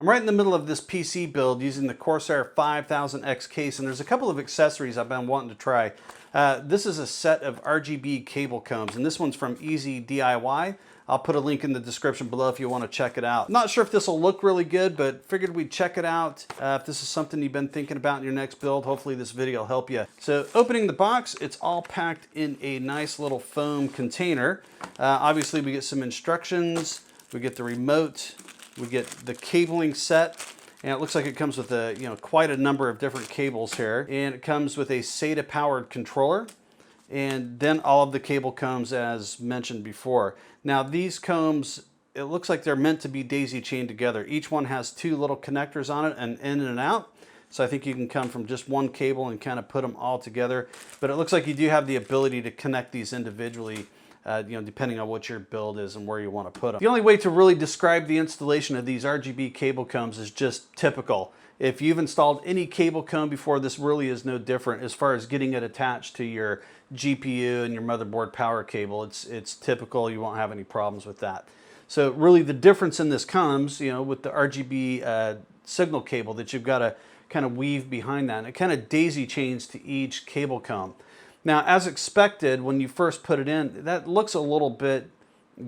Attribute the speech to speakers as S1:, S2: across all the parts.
S1: I'm right in the middle of this PC build using the Corsair 5000X case, and there's a couple of accessories I've been wanting to try. This is a set of RGB cable combs, and this one's from Easy DIY. I'll put a link in the description below if you want to check it out. Not sure if this will look really good, but figured we'd check it out. If this is something you've been thinking about in your next build, hopefully this video will help you. So opening the box, it's all packed in a nice little foam container. Obviously we get some instructions, we get the remote, we get the cabling set, and it looks like it comes with quite a number of different cables here. And it comes with a SATA powered controller, and then all of the cable combs as mentioned before. Now these combs, it looks like they're meant to be daisy chained together. Each one has two little connectors on it, an in and out. So I think you can come from just one cable and kind of put them all together. But it looks like you do have the ability to connect these individually, depending on what your build is and where you want to put them. The only way to really describe the installation of these RGB cable combs is just typical. If you've installed any cable comb before, this really is no different as far as getting it attached to your GPU and your motherboard power cable. It's typical. You won't have any problems with that. So really the difference in this comes, with the RGB signal cable that you've got to kind of weave behind that, and it kind of daisy chains to each cable comb. Now, as expected, when you first put it in, that looks a little bit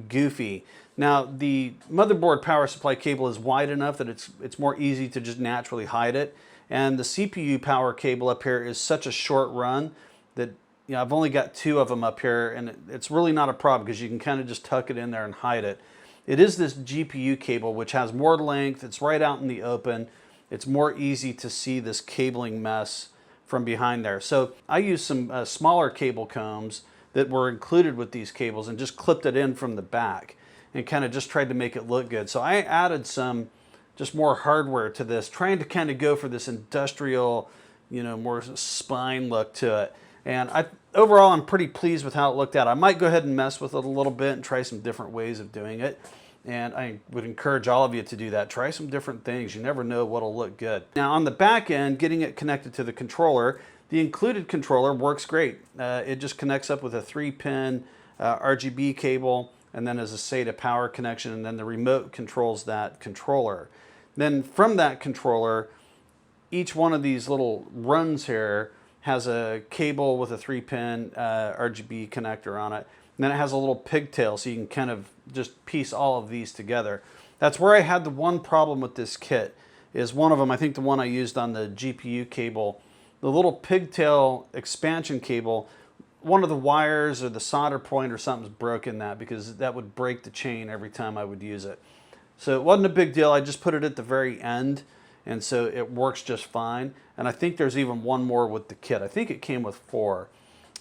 S1: goofy. Now, the motherboard power supply cable is wide enough that it's more easy to just naturally hide it. And the CPU power cable up here is such a short run that I've only got two of them up here, and it's really not a problem because you can kind of just tuck it in there and hide it. It is this GPU cable, which has more length. It's right out in the open. It's more easy to see this cabling mess from behind there. So I used some smaller cable combs that were included with these cables and just clipped it in from the back and kind of just tried to make it look good. So I added some just more hardware to this, trying to kind of go for this industrial, more spine look to it. And overall, I'm pretty pleased with how it looked out. I might go ahead and mess with it a little bit and try some different ways of doing it. And I would encourage all of you to do that. Try some different things. You never know what'll look good. Now on the back end, getting it connected to the controller, the included controller works great. It just connects up with a 3-pin RGB cable, and then as a SATA power connection, and then the remote controls that controller. Then from that controller, each one of these little runs here has a cable with a 3-pin RGB connector on it. And then it has a little pigtail, so you can kind of just piece all of these together. That's where I had the one problem with this kit, is one of them, I think the one I used on the GPU cable, the little pigtail expansion cable, one of the wires or the solder point or something's broken that, because that would break the chain every time I would use it. So it wasn't a big deal. I just put it at the very end, and so it works just fine. And I think there's even one more with the kit. I think it came with 4.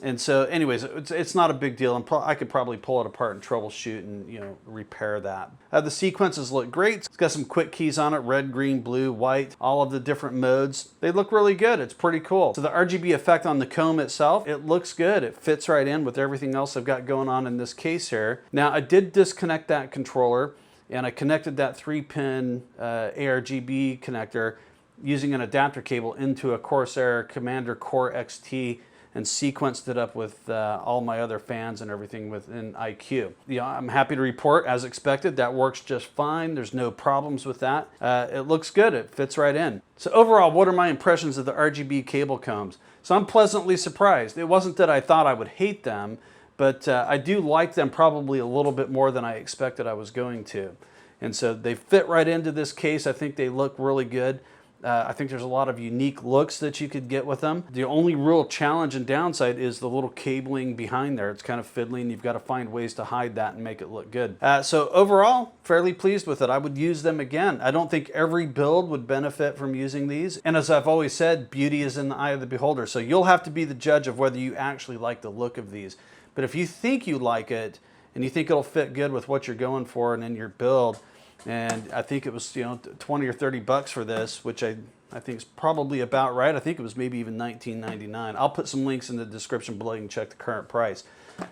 S1: And so anyways, it's not a big deal, and I could probably pull it apart and troubleshoot and repair that. The sequences look great. It's got some quick keys on it, red, green, blue, white, all of the different modes. They look really good. It's pretty cool. So the RGB effect on the comb itself, it looks good. It fits right in with everything else I've got going on in this case here. Now I did disconnect that controller, and I connected that 3-pin ARGB connector using an adapter cable into a Corsair Commander Core XT, and sequenced it up with all my other fans and everything within iCUE. I'm happy to report, as expected, that works just fine. There's no problems with that. It looks good. It fits right in. So overall, what are my impressions of the RGB cable combs? So I'm pleasantly surprised. It wasn't that I thought I would hate them, but I do like them probably a little bit more than I expected I was going to. And so they fit right into this case. I think they look really good. I think there's a lot of unique looks that you could get with them. The only real challenge and downside is the little cabling behind there. It's kind of fiddly, and you've got to find ways to hide that and make it look good. So overall, fairly pleased with it. I would use them again. I don't think every build would benefit from using these. And as I've always said, beauty is in the eye of the beholder. So you'll have to be the judge of whether you actually like the look of these. But if you think you like it, and you think it'll fit good with what you're going for and in your build, and I think it was 20 or 30 bucks for this, which I think is probably about right. I think it was maybe even $19.99. I'll put some links in the description below. You can check the current price.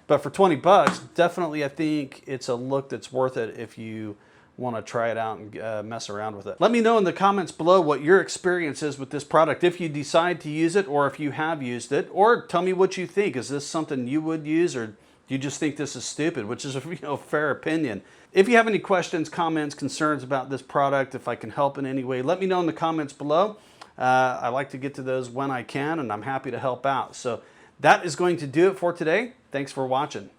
S1: But for 20 bucks, definitely I think it's a look that's worth it if you want to try it out and mess around with it. Let me know in the comments below what your experience is with this product, if you decide to use it or if you have used it, or tell me what you think. Is this something you would use, or you just think this is stupid, which is a fair opinion. If you have any questions, comments, concerns about this product, if I can help in any way, let me know in the comments below. I like to get to those when I can, and I'm happy to help out. So that is going to do it for today. Thanks for watching.